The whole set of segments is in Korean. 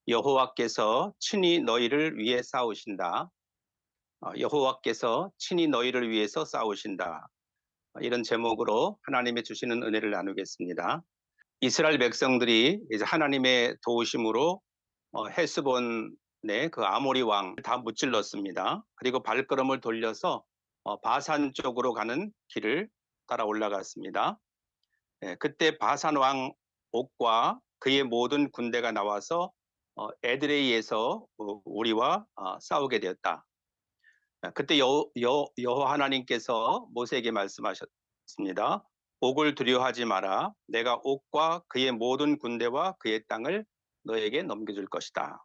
여호와께서 친히 너희를 위해 싸우신다. 여호와께서 친히 너희를 위해서 싸우신다. 이런 제목으로 하나님의 주시는 은혜를 나누겠습니다. 이스라엘 백성들이 이제 하나님의 도우심으로 헤스본의 그 아모리 왕 다 무찔렀습니다. 그리고 발걸음을 돌려서 바산 쪽으로 가는 길을 따라 올라갔습니다. 그때 바산 왕 옥과 그의 모든 군대가 나와서 에드레이에서 우리와 싸우게 되었다. 그때 여호와 하나님께서 모세에게 말씀하셨습니다. 옥을 두려워하지 마라. 내가 옥과 그의 모든 군대와 그의 땅을 너에게 넘겨줄 것이다.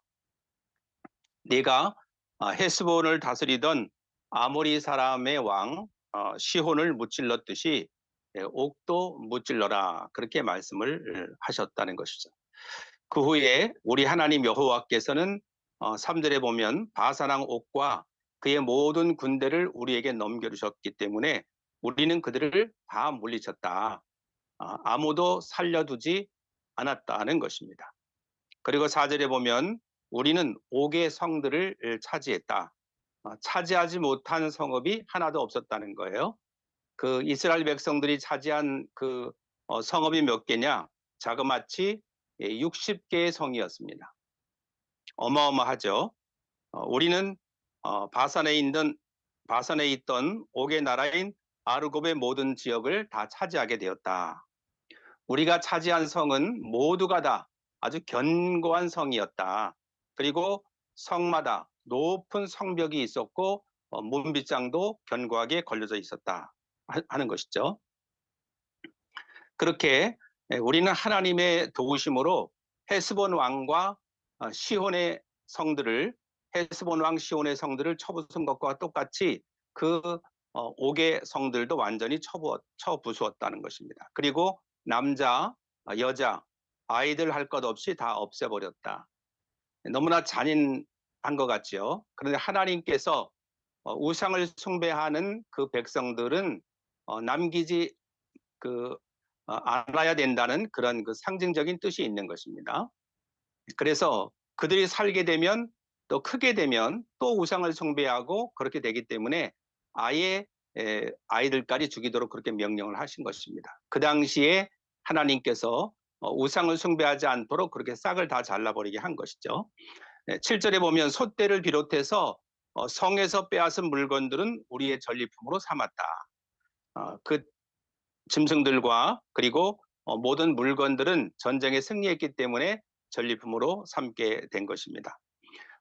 네가 헤스본을 다스리던 아모리 사람의 왕 시혼을 무찔렀듯이 옥도 무찔러라. 그렇게 말씀을 하셨다는 것이죠. 그 후에 우리 하나님 여호와께서는 3절에 보면 바산왕 옥과 그의 모든 군대를 우리에게 넘겨주셨기 때문에 우리는 그들을 다 물리쳤다. 아무도 살려두지 않았다는 것입니다. 그리고 4절에 보면 우리는 옥의 성들을 차지했다. 차지하지 못한 성읍이 하나도 없었다는 거예요. 그 이스라엘 백성들이 차지한 그 성읍이 몇 개냐? 자그마치 60개의 성이었습니다. 어마어마하죠. 우리는 바산에 있던 옥의 나라인 아르곱의 모든 지역을 다 차지하게 되었다. 우리가 차지한 성은 모두가 다 아주 견고한 성이었다. 그리고 성마다 높은 성벽이 있었고 문빗장도 견고하게 걸려져 있었다 하는 것이죠. 그렇게 우리는 하나님의 도우심으로 헤스본 왕과 시혼의 성들을 헤스본 왕 시혼의 성들을 쳐부순 것과 똑같이 그 옥의 성들도 완전히 쳐부수었다는 것입니다. 그리고 남자, 여자, 아이들 할 것 없이 다 없애버렸다. 너무나 잔인한 것 같죠. 그런데 하나님께서 우상을 숭배하는 그 백성들은 남기지 알아야 된다는 그런 그 상징적인 뜻이 있는 것입니다. 그래서 그들이 살게 되면 또 크게 되면 또 우상을 숭배하고 그렇게 되기 때문에 아예 아이들까지 죽이도록 그렇게 명령을 하신 것입니다. 그 당시에 하나님께서 우상을 숭배하지 않도록 그렇게 싹을 다 잘라버리게 한 것이죠. 7절에 보면 솥대를 비롯해서 성에서 빼앗은 물건들은 우리의 전리품으로 삼았다. 그 짐승들과 그리고 모든 물건들은 전쟁에 승리했기 때문에 전리품으로 삼게 된 것입니다.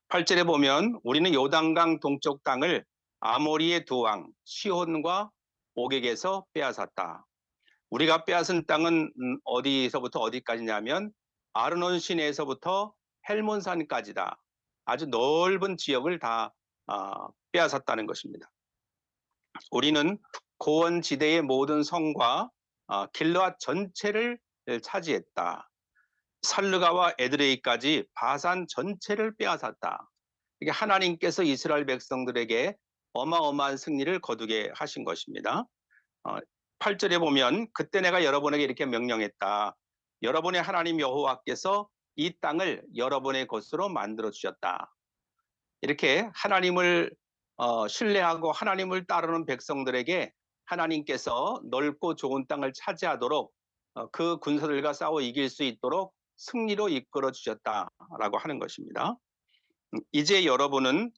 8절에 보면 우리는 요단강 동쪽 땅을 아모리의 두 왕 시혼과 옥에게서 빼앗았다. 우리가 빼앗은 땅은 어디서부터 어디까지냐면 아르논 시내에서부터 헬몬산까지다. 아주 넓은 지역을 다 빼앗았다는 것입니다. 우리는 고원지대의 모든 성과 길르앗 전체를 차지했다. 살르가와 에드레이까지 바산 전체를 빼앗았다. 이게 하나님께서 이스라엘 백성들에게 어마어마한 승리를 거두게 하신 것입니다. 8절에 보면 그때 내가 여러분에게 이렇게 명령했다. 여러분의 하나님 여호와께서 이 땅을 여러분의 것으로 만들어 주셨다. 이렇게 하나님을 신뢰하고 하나님을 따르는 백성들에게 하나님께서 넓고 좋은 땅을 차지하도록 그 군사들과 싸워 이길 수 있도록 승리로 이끌어 주셨다라고 하는 것입니다. 이제 여러분은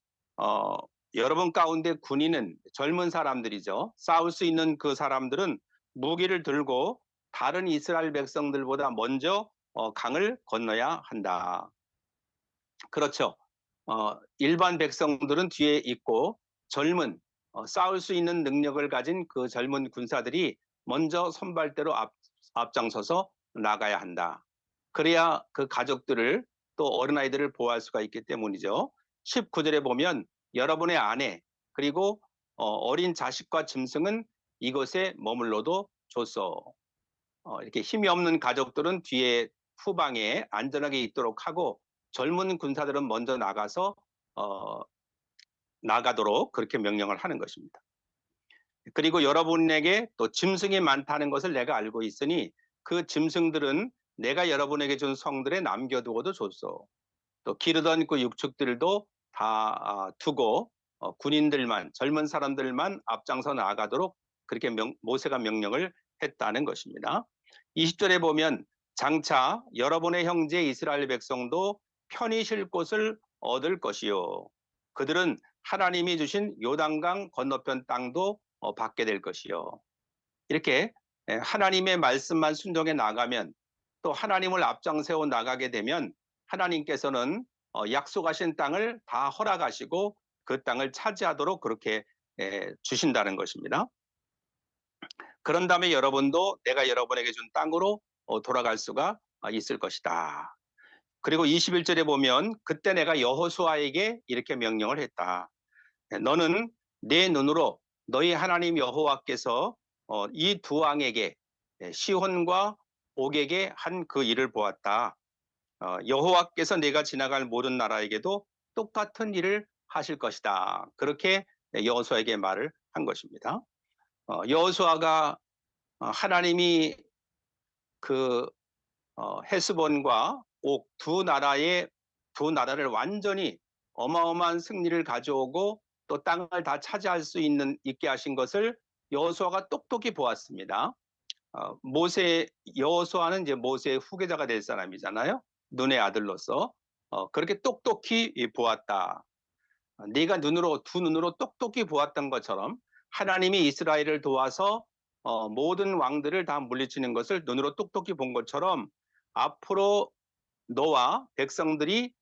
여러분 가운데 군인은 젊은 사람들이죠. 싸울 수 있는 그 사람들은 무기를 들고 다른 이스라엘 백성들보다 먼저 강을 건너야 한다. 그렇죠. 일반 백성들은 뒤에 있고 젊은 싸울 수 있는 능력을 가진 그 젊은 군사들이 먼저 선발대로 앞장서서 나가야 한다. 그래야 그 가족들을 또 어린아이들을 보호할 수가 있기 때문이죠. 19절에 보면 여러분의 아내 그리고 어린 자식과 짐승은 이곳에 머물러도 좋소. 이렇게 힘이 없는 가족들은 뒤에 후방에 안전하게 있도록 하고 젊은 군사들은 먼저 나가서 나가도록 그렇게 명령을 하는 것입니다. 그리고 여러분에게 또 짐승이 많다는 것을 내가 알고 있으니 그 짐승들은 내가 여러분에게 준 성들에 남겨두어도 좋소. 또 기르던 그 육축들도 다 두고 군인들만, 젊은 사람들만 앞장서 나아가도록 그렇게 모세가 명령을 했다는 것입니다. 20절에 보면 장차 여러분의 형제 이스라엘 백성도 편히 쉴 곳을 얻을 것이요. 그들은 하나님이 주신 요단강 건너편 땅도 받게 될 것이요. 이렇게 하나님의 말씀만 순종해 나가면, 또 하나님을 앞장세워 나가게 되면 하나님께서는 약속하신 땅을 다 허락하시고 그 땅을 차지하도록 그렇게 주신다는 것입니다. 그런 다음에 여러분도 내가 여러분에게 준 땅으로 돌아갈 수가 있을 것이다. 그리고 21절에 보면 그때 내가 여호수아에게 이렇게 명령을 했다. 너는 내 눈으로 너희 하나님 여호와께서 이 두 왕에게, 시혼과 옥에게 한 그 일을 보았다. 여호와께서 내가 지나갈 모든 나라에게도 똑같은 일을 하실 것이다. 그렇게 여호수아에게 말을 한 것입니다. 여호수아가 하나님이 그 헤스본과 옥 두 나라를 완전히 어마어마한 승리를 가져오고 또 땅을 다 차지할 수 있게 하신 것을 여호수아가 똑똑히 보았습니다. 여호수아는 이제 모세의 후계자가 될 사람이잖아요. 눈의 아들로서 그렇게 똑똑히 보았다. 네가 두 눈으로 똑똑히 보았던 것처럼 하나님이 이스라엘을 도와서 모든 왕들을 다 물리치는 것을 눈으로 똑똑히 본 것처럼 앞으로 너와 백성들이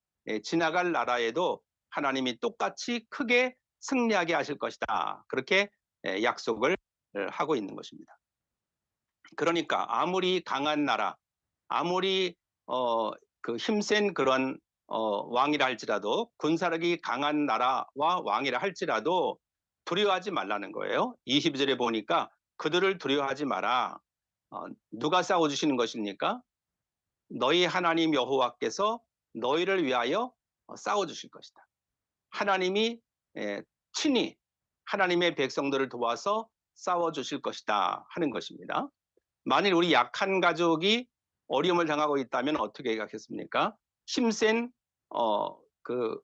지나갈 나라에도 하나님이 똑같이 크게 승리하게 하실 것이다. 그렇게 약속을 하고 있는 것입니다. 그러니까 아무리 강한 나라, 아무리 그 힘센 그런 왕이라 할지라도, 군사력이 강한 나라와 왕이라 할지라도 두려워하지 말라는 거예요. 22절에 보니까 그들을 두려워하지 마라. 누가 싸워주시는 것입니까? 너희 하나님 여호와께서 너희를 위하여 싸워주실 것이다. 하나님이 친히 하나님의 백성들을 도와서 싸워주실 것이다 하는 것입니다. 만일 우리 약한 가족이 어려움을 당하고 있다면 어떻게 하겠습니까? 힘센 그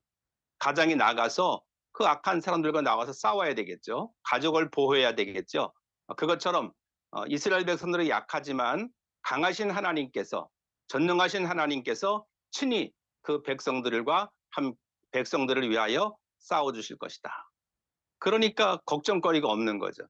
가장이 나가서 그 악한 사람들과 나와서 싸워야 되겠죠. 가족을 보호해야 되겠죠. 그것처럼 이스라엘 백성들은 약하지만 강하신 하나님께서, 전능하신 하나님께서 친히 그 백성들을 위하여 싸워주실 것이다. 그러니까 걱정거리가 없는 거죠.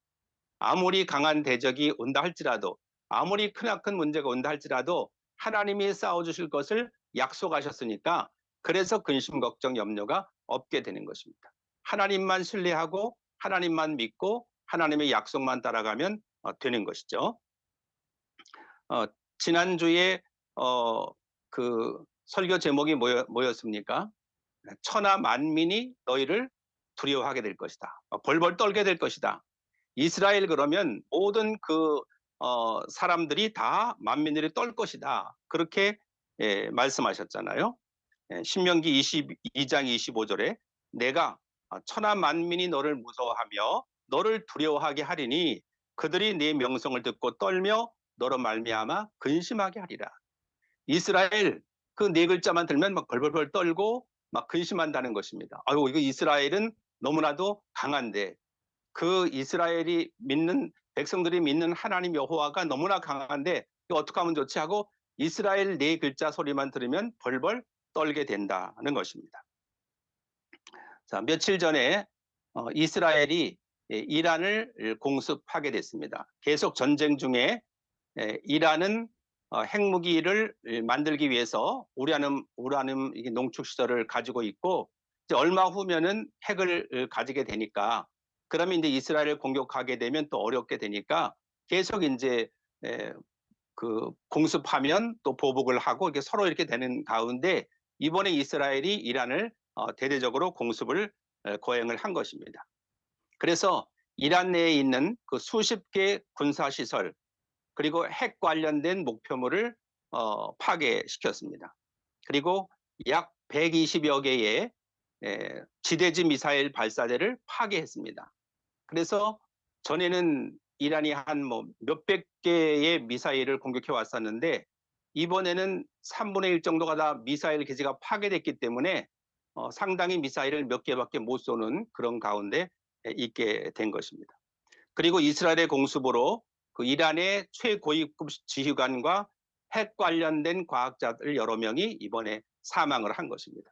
아무리 강한 대적이 온다 할지라도, 아무리 크나큰 문제가 온다 할지라도 하나님이 싸워주실 것을 약속하셨으니까, 그래서 근심, 걱정, 염려가 없게 되는 것입니다. 하나님만 신뢰하고 하나님만 믿고 하나님의 약속만 따라가면 되는 것이죠. 지난주에 그 설교 제목이 뭐였습니까? 천하 만민이 너희를 두려워하게 될 것이다. 벌벌 떨게 될 것이다. 이스라엘 그러면 모든 그 사람들이 다 만민들이 떨 것이다. 그렇게 말씀하셨잖아요. 신명기 22장 25절에 내가 천하 만민이 너를 무서워하며 너를 두려워하게 하리니 그들이 네 명성을 듣고 떨며 너로 말미암아 근심하게 하리라. 이스라엘 그 네 글자만 들면 막 벌벌벌 떨고 막 근심한다는 것입니다. 아유, 이거 이스라엘은 너무나도 강한데, 그 이스라엘이 믿는 백성들이 믿는 하나님 여호와가 너무나 강한데 이거 어떻게 하면 좋지 하고 이스라엘 네 글자 소리만 들으면 벌벌 떨게 된다는 것입니다. 자, 며칠 전에 이스라엘이 이란을 공습하게 됐습니다. 계속 전쟁 중에 이란은 핵무기를 만들기 위해서 우라늄 농축 시설을 가지고 있고, 이제 얼마 후면은 핵을 가지게 되니까, 그러면 이제 이스라엘을 공격하게 되면 또 어렵게 되니까 계속 이제 그 공습하면 또 보복을 하고 이렇게 서로 이렇게 되는 가운데 이번에 이스라엘이 이란을 대대적으로 공습을 거행을 한 것입니다. 그래서 이란 내에 있는 그 수십 개 군사 시설, 그리고 핵 관련된 목표물을 파괴시켰습니다. 그리고 약 120여 개의 지대지 미사일 발사대를 파괴했습니다. 그래서 전에는 이란이 한 뭐 몇백 개의 미사일을 공격해 왔었는데 이번에는 3분의 1 정도가 다 미사일 기지가 파괴됐기 때문에 상당히 미사일을 몇 개밖에 못 쏘는 그런 가운데 있게 된 것입니다. 그리고 이스라엘의 공습으로 그 이란의 최고위급 지휘관과 핵 관련된 과학자들 여러 명이 이번에 사망을 한 것입니다.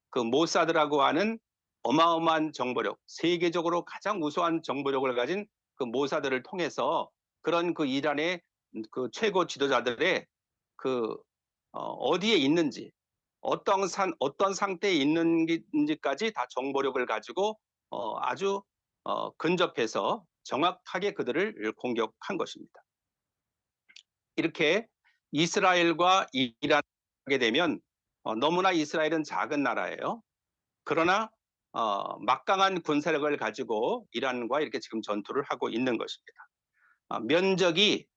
그 모사드라고 하는 어마어마한 정보력, 세계적으로 가장 우수한 정보력을 가진 그 모사드를 통해서 그런 그 이란의 그 최고 지도자들의 그 어디에 있는지, 어떤 상태에 있는지까지 다 정보력을 가지고 아주 근접해서 정확하게 그들을 공격한 것입니다. 이렇게 이스라엘과 이란을 하게 되면 너무나 이스라엘은 작은 나라예요. 그러나 막강한 군사력을 가지고 이란과 이렇게 지금 전투를 하고 있는 것입니다. 면적이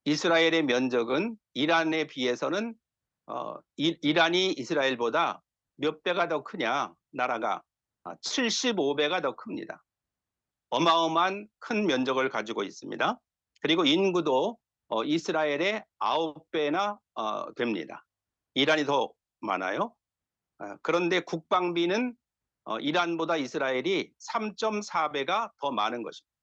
이스라엘의 면적은 이란에 비해서는 이란이 이스라엘보다 몇 배가 더 크냐, 나라가 75배가 더 큽니다. 어마어마한 큰 면적을 가지고 있습니다. 그리고 인구도 이스라엘의 9배나 됩니다. 이란이 더 많아요. 그런데 국방비는 이란보다 이스라엘이 3.4배가 더 많은 것입니다.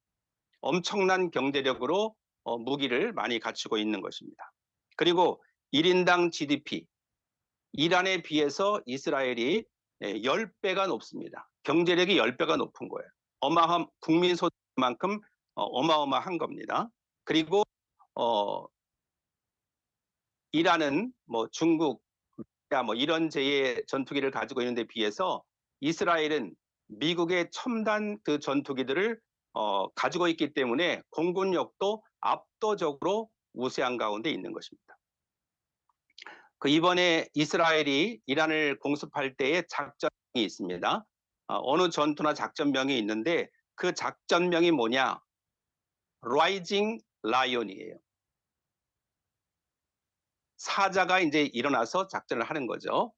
엄청난 경제력으로 무기를 많이 갖추고 있는 것입니다. 그리고 1인당 GDP, 이란에 비해서 이스라엘이 10배가 높습니다. 경제력이 10배가 높은 거예요. 국민 소득만큼 어마어마한 겁니다. 그리고 이란은 뭐 중국, 뭐 이런 제의 전투기를 가지고 있는 데 비해서 이스라엘은 미국의 첨단 그 전투기들을 가지고 있기 때문에 공군력도 압도적으로 우세한 가운데 있는 것입니다. 그 이번에 이스라엘이 이란을 공습할 때의 작전이 있습니다. 어느 전투나 작전명이 있는데 그 작전명이 뭐냐? Rising Lion이에요. 사자가 이제 일어나서 작전을 하는 거죠.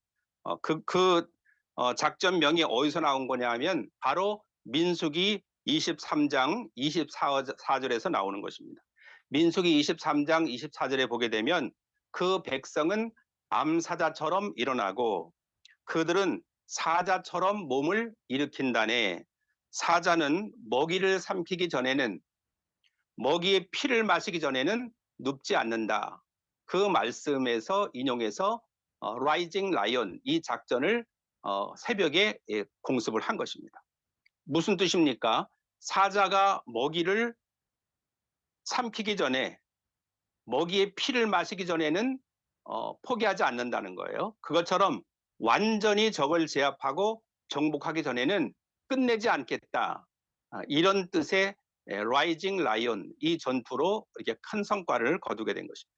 작전명이 어디서 나온 거냐 하면 바로 민수기 23장 24절에서 나오는 것입니다. 민수기 23장 24절에 보게 되면 그 백성은 암사자처럼 일어나고 그들은 사자처럼 몸을 일으킨다네. 사자는 먹이를 삼키기 전에는, 먹이의 피를 마시기 전에는 눕지 않는다. 그 말씀에서 인용해서 라이징 라이언 이 작전을 새벽에 공습을 한 것입니다. 무슨 뜻입니까? 사자가 먹이를 삼키기 전에, 먹이의 피를 마시기 전에는 포기하지 않는다는 거예요. 그것처럼 완전히 적을 제압하고 정복하기 전에는 끝내지 않겠다. 이런 뜻의 라이징 라이언 이 전투로 이렇게 큰 성과를 거두게 된 것입니다.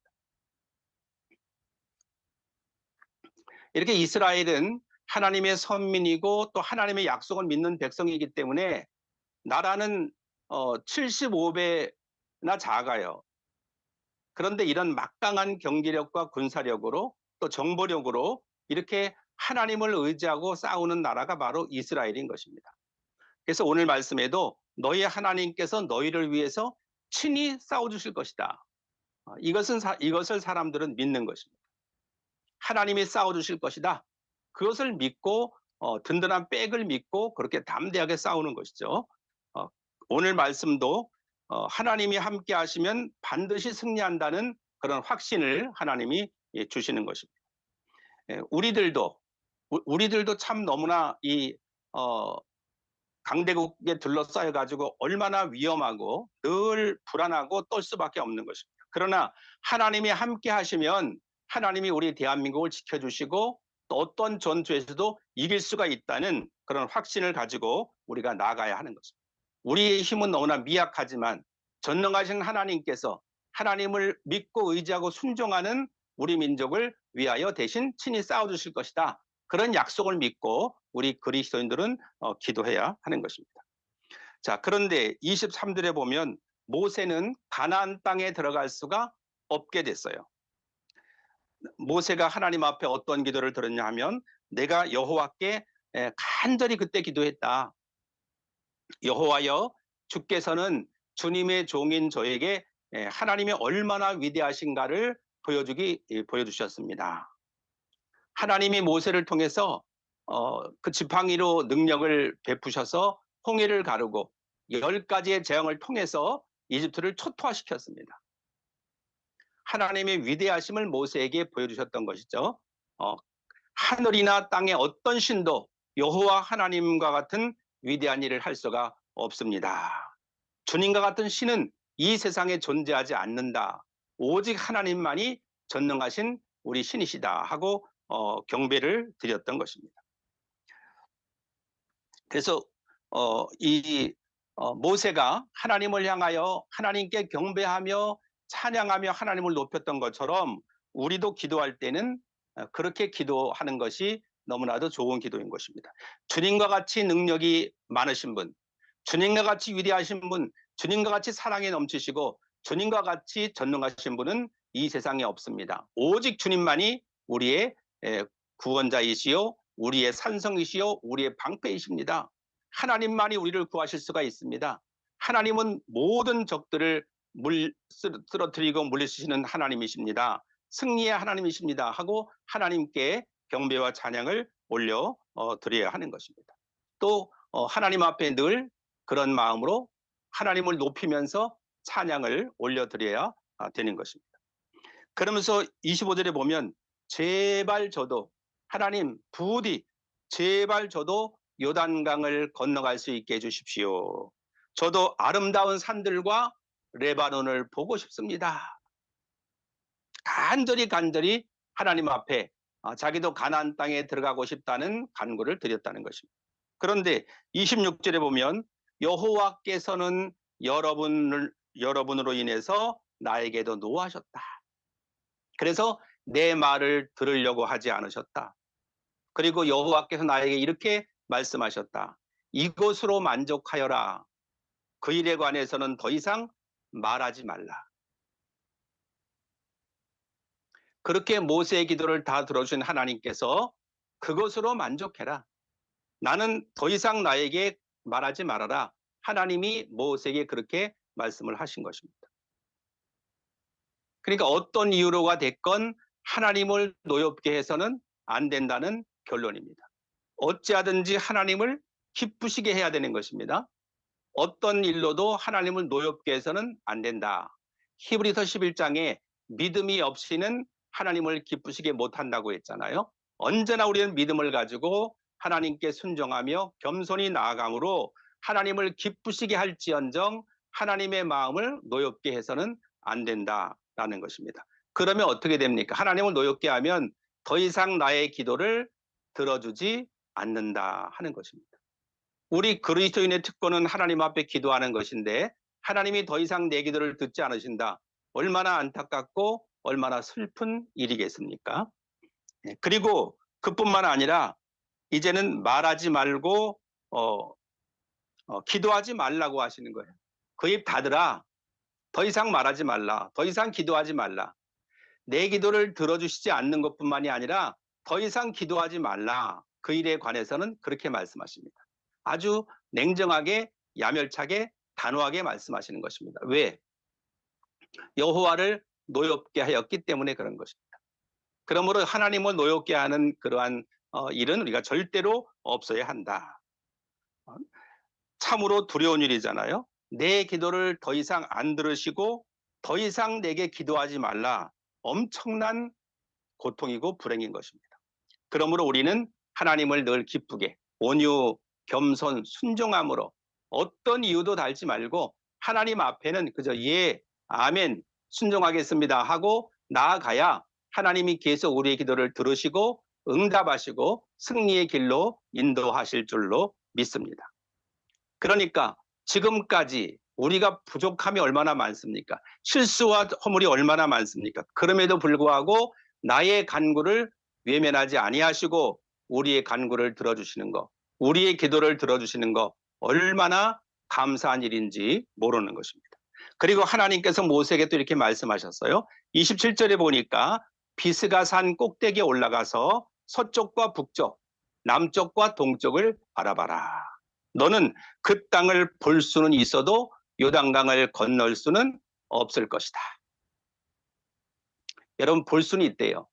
이렇게 이스라엘은 하나님의 선민이고 또 하나님의 약속을 믿는 백성이기 때문에 나라는 75배나 작아요. 그런데 이런 막강한 경제력과 군사력으로 또 정보력으로 이렇게 하나님을 의지하고 싸우는 나라가 바로 이스라엘인 것입니다. 그래서 오늘 말씀에도 너희 하나님께서 너희를 위해서 친히 싸워주실 것이다. 이것을 사람들은 믿는 것입니다. 하나님이 싸워주실 것이다. 그것을 믿고 든든한 백을 믿고 그렇게 담대하게 싸우는 것이죠. 오늘 말씀도 하나님이 함께 하시면 반드시 승리한다는 그런 확신을 하나님이 주시는 것입니다. 우리들도 참 너무나 이 강대국에 둘러싸여 가지고 얼마나 위험하고 늘 불안하고 떨 수밖에 없는 것입니다. 그러나 하나님이 함께 하시면 하나님이 우리 대한민국을 지켜주시고 또 어떤 전투에서도 이길 수가 있다는 그런 확신을 가지고 우리가 나아가야 하는 것입니다. 우리의 힘은 너무나 미약하지만 전능하신 하나님께서 하나님을 믿고 의지하고 순종하는 우리 민족을 위하여 대신 친히 싸워주실 것이다. 그런 약속을 믿고 우리 그리스도인들은 기도해야 하는 것입니다. 자, 그런데 23절에 보면 모세는 가나안 땅에 들어갈 수가 없게 됐어요. 모세가 하나님 앞에 어떤 기도를 들었냐 하면 내가 여호와께 간절히 그때 기도했다. 여호와여, 주께서는 주님의 종인 저에게 하나님이 얼마나 위대하신가를 보여주셨습니다. 하나님이 모세를 통해서 그 지팡이로 능력을 베푸셔서 홍해를 가르고 10가지의 재앙을 통해서 이집트를 초토화시켰습니다. 하나님의 위대하심을 모세에게 보여주셨던 것이죠. 하늘이나 땅의 어떤 신도 여호와 하나님과 같은 위대한 일을 할 수가 없습니다. 주님과 같은 신은 이 세상에 존재하지 않는다. 오직 하나님만이 전능하신 우리 신이시다 하고 경배를 드렸던 것입니다. 그래서 모세가 하나님을 향하여 하나님께 경배하며 찬양하며 하나님을 높였던 것처럼 우리도 기도할 때는 그렇게 기도하는 것이 너무나도 좋은 기도인 것입니다. 주님과 같이 능력이 많으신 분, 주님과 같이 위대하신 분, 주님과 같이 사랑에 넘치시고 주님과 같이 전능하신 분은 이 세상에 없습니다. 오직 주님만이 우리의 구원자이시요, 우리의 산성이시요, 우리의 방패이십니다. 하나님만이 우리를 구하실 수가 있습니다. 하나님은 모든 적들을 쓰러뜨리고 물리치시는 하나님이십니다. 승리의 하나님이십니다 하고 하나님께 경배와 찬양을 올려 드려야 하는 것입니다. 또 하나님 앞에 늘 그런 마음으로 하나님을 높이면서 찬양을 올려드려야 되는 것입니다. 그러면서 25절에 보면 제발 저도 하나님 부디 제발 저도 요단강을 건너갈 수 있게 해주십시오. 저도 아름다운 산들과 레바논을 보고 싶습니다. 간절히 하나님 앞에 자기도 가나안 땅에 들어가고 싶다는 간구를 드렸다는 것입니다. 그런데 26절에 보면 여호와께서는 여러분으로 인해서 나에게도 노하셨다. 그래서 내 말을 들으려고 하지 않으셨다. 그리고 여호와께서 나에게 이렇게 말씀하셨다. 이것으로 만족하여라. 그 일에 관해서는 더 이상 말하지 말라. 그렇게 모세의 기도를 다 들어주신 하나님께서 그것으로 만족해라. 나는 더 이상 나에게 말하지 말아라. 하나님이 모세에게 그렇게 말씀을 하신 것입니다. 그러니까 어떤 이유로가 됐건 하나님을 노엽게 해서는 안 된다는 결론입니다. 어찌하든지 하나님을 기쁘시게 해야 되는 것입니다. 어떤 일로도 하나님을 노엽게 해서는 안 된다. 히브리서 11장에 믿음이 없이는 하나님을 기쁘시게 못한다고 했잖아요. 언제나 우리는 믿음을 가지고 하나님께 순종하며 겸손히 나아감으로 하나님을 기쁘시게 할지언정 하나님의 마음을 노엽게 해서는 안 된다라는 것입니다. 그러면 어떻게 됩니까? 하나님을 노엽게 하면 더 이상 나의 기도를 들어주지 않는다 하는 것입니다. 우리 그리스도인의 특권은 하나님 앞에 기도하는 것인데 하나님이 더 이상 내 기도를 듣지 않으신다. 얼마나 안타깝고 얼마나 슬픈 일이겠습니까? 그리고 그뿐만 아니라 이제는 말하지 말고 기도하지 말라고 하시는 거예요. 그 입 닫으라. 더 이상 말하지 말라. 더 이상 기도하지 말라. 내 기도를 들어주시지 않는 것뿐만이 아니라 더 이상 기도하지 말라. 그 일에 관해서는 그렇게 말씀하십니다. 아주 냉정하게 야멸차게 단호하게 말씀하시는 것입니다. 왜? 여호와를 노엽게 하였기 때문에 그런 것입니다. 그러므로 하나님을 노엽게 하는 그러한 일은 우리가 절대로 없어야 한다. 참으로 두려운 일이잖아요. 내 기도를 더 이상 안 들으시고 더 이상 내게 기도하지 말라. 엄청난 고통이고 불행인 것입니다. 그러므로 우리는 하나님을 늘 기쁘게 온유, 겸손, 순종함으로 어떤 이유도 달지 말고 하나님 앞에는 그저 예, 아멘, 순종하겠습니다 하고 나아가야 하나님이 계속 우리의 기도를 들으시고 응답하시고 승리의 길로 인도하실 줄로 믿습니다. 그러니까 지금까지 우리가 부족함이 얼마나 많습니까? 실수와 허물이 얼마나 많습니까? 그럼에도 불구하고 나의 간구를 외면하지 아니하시고 우리의 간구를 들어주시는 것, 우리의 기도를 들어주시는 것 얼마나 감사한 일인지 모르는 것입니다. 그리고 하나님께서 모세에게 또 이렇게 말씀하셨어요. 27절에 보니까 비스가 산 꼭대기에 올라가서 서쪽과 북쪽, 남쪽과 동쪽을 바라봐라. 너는 그 땅을 볼 수는 있어도 요단강을 건널 수는 없을 것이다. 여러분 볼 수는 있대요.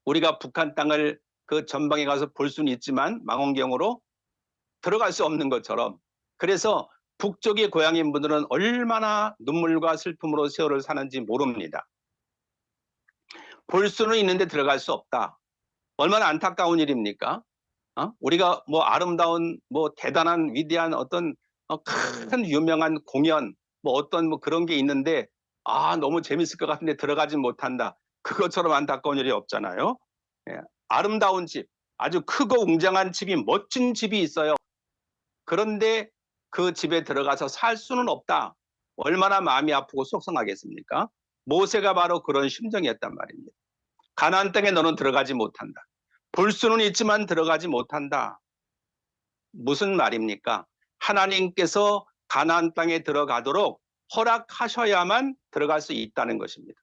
우리가 북한 땅을 그 전방에 가서 볼 수는 있지만 망원경으로 들어갈 수 없는 것처럼, 그래서 북쪽의 고향인 분들은 얼마나 눈물과 슬픔으로 세월을 사는지 모릅니다. 볼 수는 있는데 들어갈 수 없다. 얼마나 안타까운 일입니까? 우리가 뭐 아름다운 뭐 대단한 위대한 어떤 큰 유명한 공연 뭐 어떤 뭐 그런 게 있는데 너무 재밌을 것 같은데 들어가진 못한다. 그것처럼 안타까운 일이 없잖아요. 예. 아름다운 집, 아주 크고 웅장한 집이, 멋진 집이 있어요. 그런데 그 집에 들어가서 살 수는 없다. 얼마나 마음이 아프고 속상하겠습니까? 모세가 바로 그런 심정이었단 말입니다. 가나안 땅에 너는 들어가지 못한다. 볼 수는 있지만 들어가지 못한다. 무슨 말입니까? 하나님께서 가나안 땅에 들어가도록 허락하셔야만 들어갈 수 있다는 것입니다.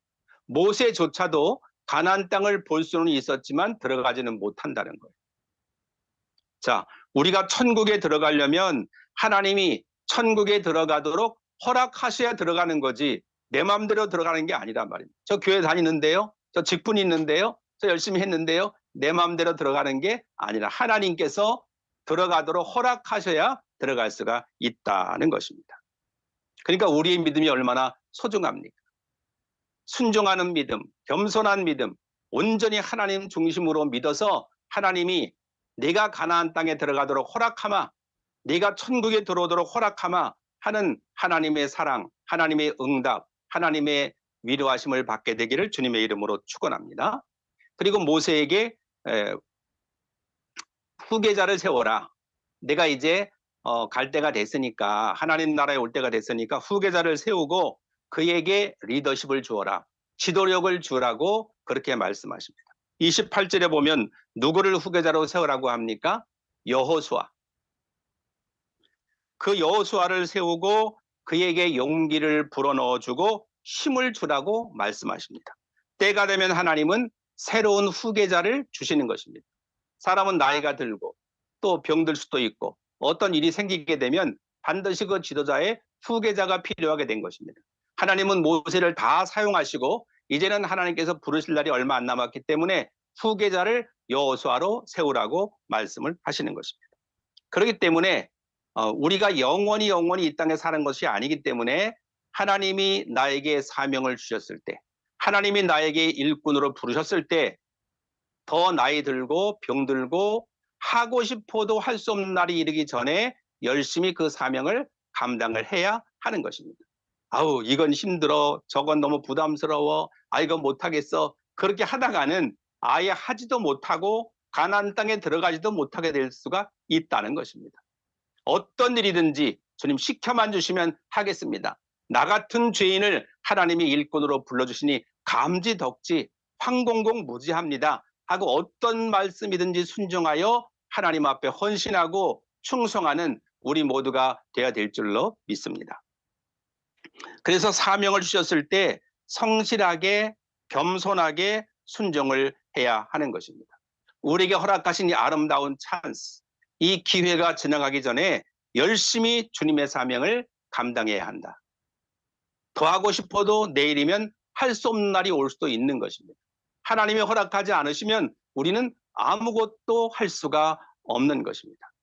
모세조차도 가나안 땅을 볼 수는 있었지만 들어가지는 못한다는 거예요. 자, 우리가 천국에 들어가려면 하나님이 천국에 들어가도록 허락하셔야 들어가는 거지 내 마음대로 들어가는 게 아니란 말입니다. 저 교회 다니는데요. 저 직분이 있는데요. 저 열심히 했는데요. 내 마음대로 들어가는 게 아니라 하나님께서 들어가도록 허락하셔야 들어갈 수가 있다는 것입니다. 그러니까 우리의 믿음이 얼마나 소중합니까? 순종하는 믿음, 겸손한 믿음, 온전히 하나님 중심으로 믿어서 하나님이 내가 가나안 땅에 들어가도록 허락하마, 네가 천국에 들어오도록 허락하마 하는 하나님의 사랑, 하나님의 응답, 하나님의 위로하심을 받게 되기를 주님의 이름으로 축원합니다. 그리고 모세에게 후계자를 세워라. 내가 이제 갈 때가 됐으니까, 하나님 나라에 올 때가 됐으니까 후계자를 세우고 그에게 리더십을 주어라. 지도력을 주라고 그렇게 말씀하십니다. 28절에 보면 누구를 후계자로 세우라고 합니까? 여호수아. 그 여호수아를 세우고 그에게 용기를 불어넣어주고 힘을 주라고 말씀하십니다. 때가 되면 하나님은 새로운 후계자를 주시는 것입니다. 사람은 나이가 들고 또 병들 수도 있고 어떤 일이 생기게 되면 반드시 그 지도자의 후계자가 필요하게 된 것입니다. 하나님은 모세를 다 사용하시고 이제는 하나님께서 부르실 날이 얼마 안 남았기 때문에 후계자를 여호수아로 세우라고 말씀을 하시는 것입니다. 그렇기 때문에 우리가 영원히 이 땅에 사는 것이 아니기 때문에 하나님이 나에게 사명을 주셨을 때, 하나님이 나에게 일꾼으로 부르셨을 때 더 나이 들고 병들고 하고 싶어도 할 수 없는 날이 이르기 전에 열심히 그 사명을 감당을 해야 하는 것입니다. 아우 이건 힘들어, 저건 너무 부담스러워, 이건 못하겠어, 그렇게 하다가는 아예 하지도 못하고 가나안 땅에 들어가지도 못하게 될 수가 있다는 것입니다. 어떤 일이든지 주님 시켜만 주시면 하겠습니다. 나 같은 죄인을 하나님이 일꾼으로 불러주시니 감지덕지 황공공무지합니다 하고 어떤 말씀이든지 순종하여 하나님 앞에 헌신하고 충성하는 우리 모두가 되어야 될 줄로 믿습니다. 그래서 사명을 주셨을 때 성실하게 겸손하게 순종을 해야 하는 것입니다. 우리에게 허락하신 이 아름다운 찬스, 이 기회가 지나가기 전에 열심히 주님의 사명을 감당해야 한다. 더 하고 싶어도 내일이면 할 수 없는 날이 올 수도 있는 것입니다. 하나님이 허락하지 않으시면 우리는 아무것도 할 수가 없는 것입니다.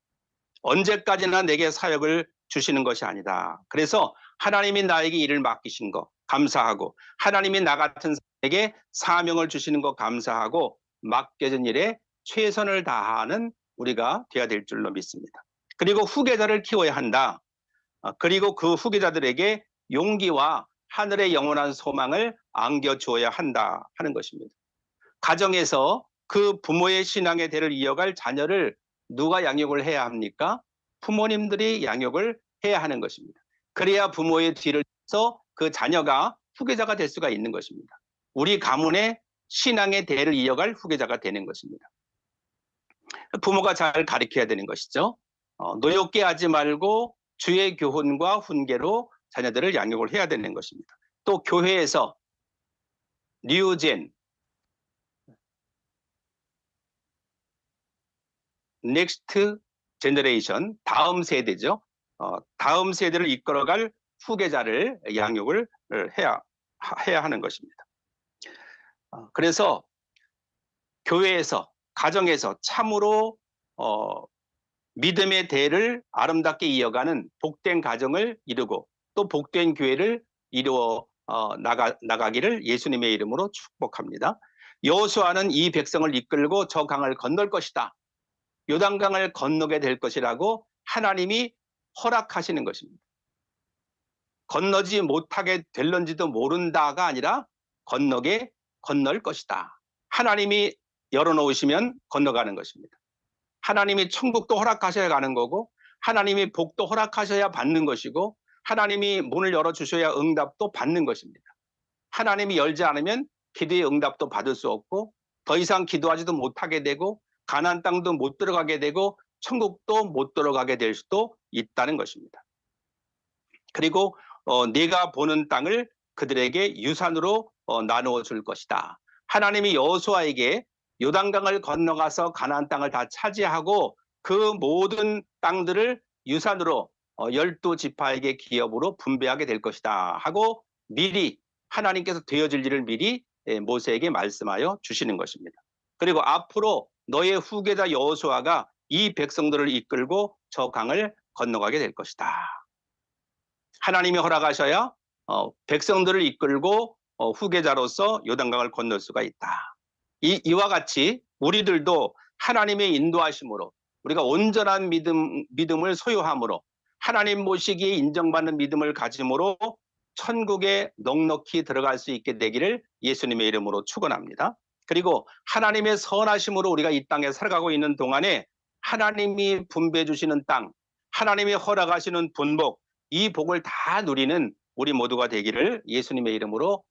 언제까지나 내게 사역을 주시는 것이 아니다. 그래서 하나님이 나에게 일을 맡기신 거 감사하고, 하나님이 나 같은 사람에게 사명을 주시는 거 감사하고, 맡겨진 일에 최선을 다하는 우리가 되어야 될 줄로 믿습니다. 그리고 후계자를 키워야 한다. 그리고 그 후계자들에게 용기와 하늘의 영원한 소망을 안겨주어야 한다 하는 것입니다. 가정에서 그 부모의 신앙의 대를 이어갈 자녀를 누가 양육을 해야 합니까? 부모님들이 양육을 해야 하는 것입니다. 그래야 부모의 뒤를 서 그 자녀가 후계자가 될 수가 있는 것입니다. 우리 가문의 신앙의 대를 이어갈 후계자가 되는 것입니다. 부모가 잘 가르쳐야 되는 것이죠. 노엽게 하지 말고 주의 교훈과 훈계로 자녀들을 양육을 해야 되는 것입니다. 또 교회에서 뉴젠, 넥스트 제너레이션, 다음 세대죠. 다음 세대를 이끌어갈 후계자를 양육을 해야 하는 것입니다. 그래서 교회에서, 가정에서 참으로 믿음의 대를 아름답게 이어가는 복된 가정을 이루고 또 복된 교회를 이루어 나가기를 예수님의 이름으로 축복합니다. 여호수아는 이 백성을 이끌고 저 강을 건널 것이다. 요단강을 건너게 될 것이라고 하나님이 허락하시는 것입니다. 건너지 못하게 될런지도 모른다가 아니라 건널 것이다. 하나님이 열어놓으시면 건너가는 것입니다. 하나님이 천국도 허락하셔야 가는 거고 하나님이 복도 허락하셔야 받는 것이고 하나님이 문을 열어주셔야 응답도 받는 것입니다. 하나님이 열지 않으면 기도의 응답도 받을 수 없고 더 이상 기도하지도 못하게 되고 가나안 땅도 못 들어가게 되고 천국도 못 들어가게 될 수도 있다는 것입니다. 그리고 네가 보는 땅을 그들에게 유산으로 나누어 줄 것이다. 하나님이 여호수아에게 요단강을 건너가서 가나안 땅을 다 차지하고 그 모든 땅들을 유산으로 12지파에게 기업으로 분배하게 될 것이다 하고 미리 하나님께서 되어질 일을 미리 모세에게 말씀하여 주시는 것입니다. 그리고 앞으로 너의 후계자 여호수아가 이 백성들을 이끌고 저 강을 건너가게 될 것이다. 하나님이 허락하셔야 백성들을 이끌고 후계자로서 요단강을 건널 수가 있다. 이와 같이 우리들도 하나님의 인도하심으로 우리가 온전한 믿음을 소유함으로 하나님 모시기에 인정받는 믿음을 가짐으로 천국에 넉넉히 들어갈 수 있게 되기를 예수님의 이름으로 축원합니다. 그리고 하나님의 선하심으로 우리가 이 땅에 살아가고 있는 동안에 하나님이 분배해 주시는 땅, 하나님이 허락하시는 분복, 이 복을 다 누리는 우리 모두가 되기를 예수님의 이름으로